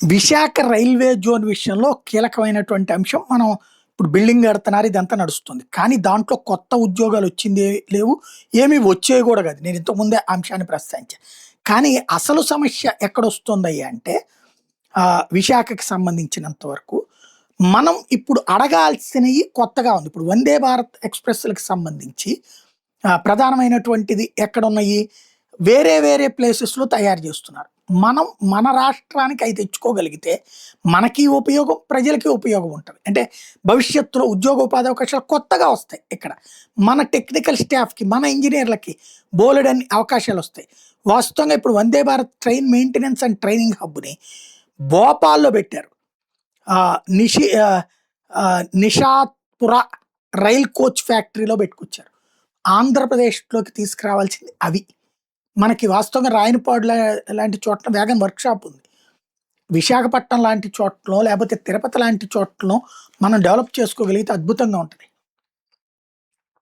Visakha railway zone విషయంలో కీలకమైనటువంటి అంశం మనం ఇప్పుడు బిల్డింగ్ కడుతున్నారు ఇదంతా నడుస్తుంది. కానీ దాంట్లో కొత్త ఉద్యోగాలు వచ్చింది లేవు. ఏమి వచ్చేవి కూడా కాదు. నేను ఇంతకుముందే ఆ అంశాన్ని ప్రస్తావించా. కానీ అసలు సమస్య ఎక్కడొస్తుందయ్యా అంటే విశాఖకి సంబంధించినంత వరకు మనం ఇప్పుడు అడగాల్సినయి కొత్తగా ఉంది. ఇప్పుడు వందే భారత్ ఎక్స్‌ప్రెస్‌లకి సంబంధించి ప్రధానమైనటువంటిది ఎక్కడున్నాయి? వేరే వేరే ప్లేసెస్‌లో తయారు జేస్తున్నారు. మనం మన రాష్ట్రానికి అయి తెచ్చుకోగలిగితే మనకి ఉపయోగం, ప్రజలకి ఉపయోగం ఉంటది. అంటే భవిష్యత్తులో ఉద్యోగ ఉపాధి అవకాశాలు కొత్తగా వస్తాయి ఇక్కడ. మన టెక్నికల్ స్టాఫ్‌కి, మన ఇంజినీర్లకి బోలెడన్ని అవకాశాలొస్తాయి. వాస్తవంగా ఇప్పుడు Vande Bharat train maintenance and training హబ్‌ని భోపాల్‌లో పెట్టారు. నిషాత్పుర రైల్ కోచ్ ఫ్యాక్టరీలో పెట్టుకొచ్చారు. ఆంధ్రప్రదేశ్‌లోకి తీసుకురావాల్సింది అవి. మనకి వాస్తవంగా రాయనపాడు లాంటి చోట్ల వేగన్ వర్క్‌షాప్ ఉంది. విశాఖపట్నం లాంటి చోట్లలో లేకపోతే తిరుపతి లాంటి చోట్లలో మనం డెవలప్ చేసుకోగలిగితే అద్భుతంగా ఉంటది.